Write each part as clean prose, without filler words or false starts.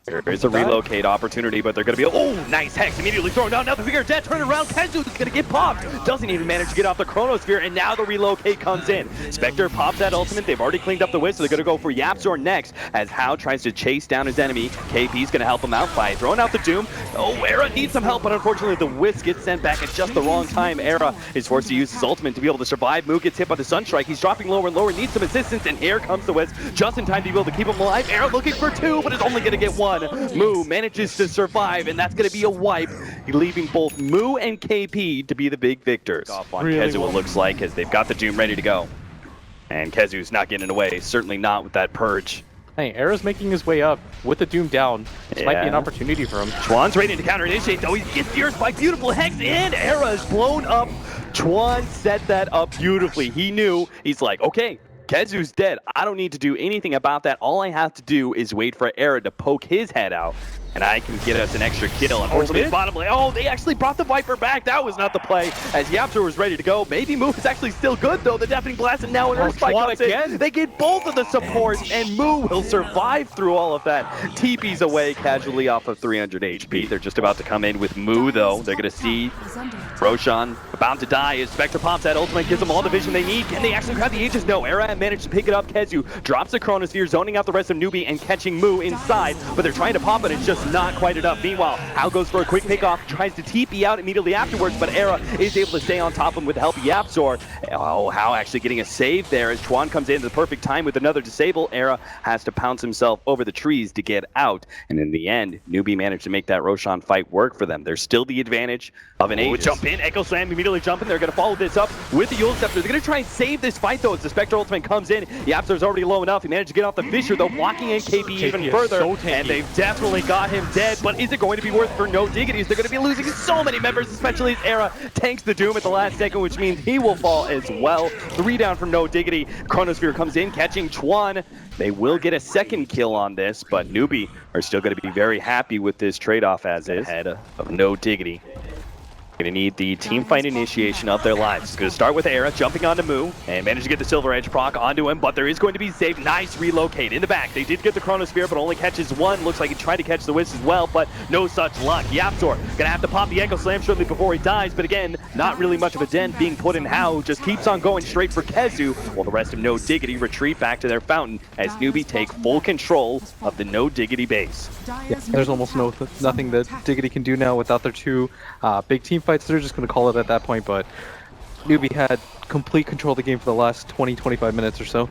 There is a relocate opportunity, but they're going to be, oh, nice Hex immediately thrown down. Now the figure dead, turn around, Kenzu is going to get popped. Doesn't even manage to get off the Chronosphere, and now the relocate comes in. Spectre pops that ultimate. They've already cleaned up the whisk, so they're going to go for Yapzor next, as Hao tries to chase down his enemy. KP's going to help him out by throwing out the Doom. Oh, Era needs some help, but unfortunately the whisk gets sent back at just the wrong time. Era is forced to use his ultimate to be able to survive. Moo gets hit by the Sunstrike. He's dropping lower and lower, needs some assistance, and here comes the whisk, just in time to be able to keep him alive. Era looking for two, but is only going to get one. Moo manages to survive, and that's going to be a wipe, leaving both Moo and KP to be the big victors. Off on Kezu, it looks like, as they've got the Doom ready to go. And Kezu's not getting away, certainly not with that Purge. Hey, Era's making his way up with the Doom down. This might be an opportunity for him. Chuan's ready to counter-initiate, though. He gets fierce by beautiful Hex, and Era is blown up. Chuan set that up beautifully. He knew, he's like, okay, Kezu's dead. I don't need to do anything about that. All I have to do is wait for Era to poke his head out, and I can get us an extra kill. Unfortunately, it's bottom lane. Oh, they actually brought the Viper back. That was not the play, as Yapzor was ready to go. Maybe Moo is actually still good, though. The Deafening Blast, and now an Earth Spike comes in. They get both of the supports, and Moo will survive through all of that. TP's away casually off of 300 HP. They're just about to come in with Moo, though. They're going to see Roshan about to die as Spectre pops that ultimate, gives them all the vision they need. Can they actually grab the Aegis? No, Era managed to pick it up. Kezu drops the Chronosphere, zoning out the rest of NewBee and catching Moo inside, but they're trying to pop it. It's just not quite enough. Meanwhile, Hao goes for a quick pickoff, tries to TP out immediately afterwards, but Era is able to stay on top of him with the help of Yapzor. Oh, Hao actually getting a save there as Chuan comes in at the perfect time with another disable. Era has to pounce himself over the trees to get out, and in the end, NewBee managed to make that Roshan fight work for them. There's still the advantage of an Aegis. Jump in, Echo Slam immediately jumping. They're going to follow this up with the Yule Scepter. They're going to try and save this fight, though, as the Spectre ultimate comes in. Yapzor's already low enough. He managed to get off the Fissure, though, blocking in KP even further, and they've definitely got him dead, but is it going to be worth for NoDiggity? They're going to be losing so many members, especially as Era tanks the Doom at the last second, which means he will fall as well. 3 down from NoDiggity. Chronosphere comes in, catching Chuan. They will get a second kill on this, but NewBee are still going to be very happy with this trade-off as is. Ahead of NoDiggity. Going to need the team fight initiation of their lives. It's going to start with Era jumping onto Moo and manage to get the Silver Edge proc onto him, but there is going to be save. Nice relocate in the back. They did get the Chronosphere, but only catches one. Looks like he tried to catch the Wisp as well, but no such luck. Yapzor going to have to pop the Echo Slam shortly before he dies, but again, not really much of a dent being put in. Hao just keeps on going straight for Kezu, while the rest of NoDiggity retreat back to their fountain as NewBee take full control of the NoDiggity base. Yeah, there's almost nothing that Diggity can do now without their two big team fights. They're just going to call it at that point, but NewBee had complete control of the game for the last 20-25 minutes or so.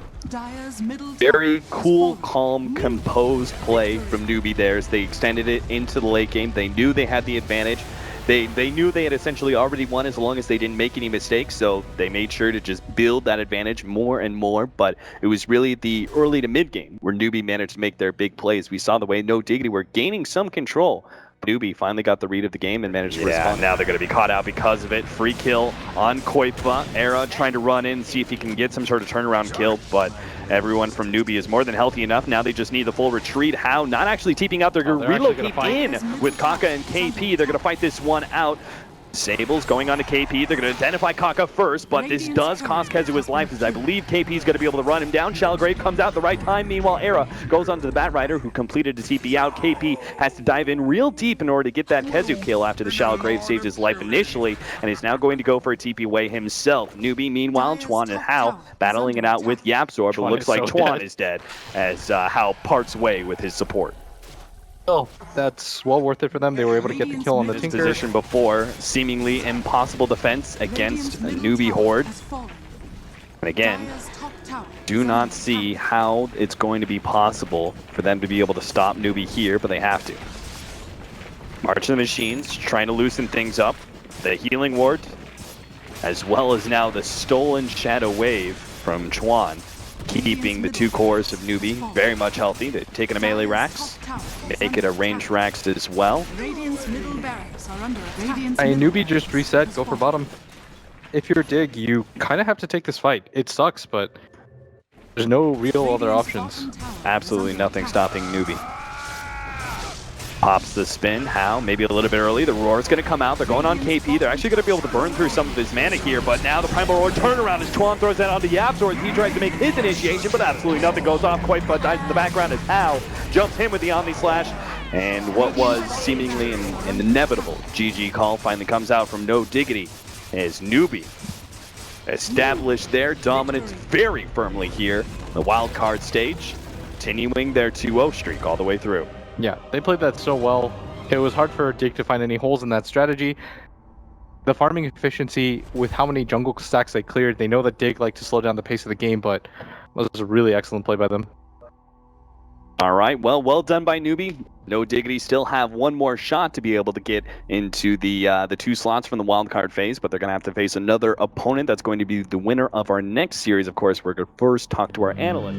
Very cool, calm, composed play from NewBee there as they extended it into the late game. They knew they had the advantage. They knew they had essentially already won as long as they didn't make any mistakes, so they made sure to just build that advantage more and more, but it was really the early to mid game where NewBee managed to make their big plays. We saw the way NoDiggity were gaining some control. NewBee finally got the read of the game and managed to respond. Now they're going to be caught out because of it. Free kill on Koipa. Era trying to run in, see if he can get some sort of turnaround kill, but everyone from NewBee is more than healthy enough. Now they just need the full retreat. Hao not actually TPing out. They're going to relocate in with Kaka and KP. They're going to fight this one out. Sable's going on to KP. They're going to identify Kaka first, but this does cost Kezu his life, as I believe KP is going to be able to run him down. Shalgrave comes out at the right time. Meanwhile, Era goes onto the Batrider, who completed the TP out. KP has to dive in real deep in order to get that Kezu kill after the Shalgrave saved his life initially, and is now going to go for a TP away himself. NewBee, meanwhile, Chuan and Hao battling it out with Yapzor, but looks like Chuan is dead as Hao parts way with his support. Oh, that's well worth it for them. They were able to get the kill on the Tinker. Position before, seemingly impossible defense against a NewBee Horde. And again, do not see how it's going to be possible for them to be able to stop NewBee here, but they have to. March of the Machines, trying to loosen things up. The Healing Ward, as well as now the stolen Shadow Wave from Chuan, keeping the two cores of NewBee very much healthy. They've taken a melee Rax, make it a range Rax as well. NewBee just reset, go for bottom. If you're Dig, you kind of have to take this fight. It sucks, but there's no real other options. Absolutely nothing stopping NewBee. Pops the spin. Hao, maybe a little bit early. The Roar's going to come out. They're going on KP. They're actually going to be able to burn through some of his mana here, but now the Primal Roar turnaround as Chuan throws that onto Yapzor as he tries to make his initiation, but absolutely nothing goes off. Quite but dies in the background as Hao jumps in with the Omni Slash. And what was seemingly an inevitable GG call finally comes out from NoDiggity as NewBee established their dominance very firmly here, the wild card stage, continuing their 2-0 streak all the way through. Yeah, they played that so well. It was hard for Dig to find any holes in that strategy. The farming efficiency with how many jungle stacks they cleared, they know that Dig like to slow down the pace of the game, but it was a really excellent play by them. All right, well done by NewBee. NoDiggity still have one more shot to be able to get into the 2 slots from the wildcard phase, but they're going to have to face another opponent that's going to be the winner of our next series. Of course, we're going to first talk to our analyst.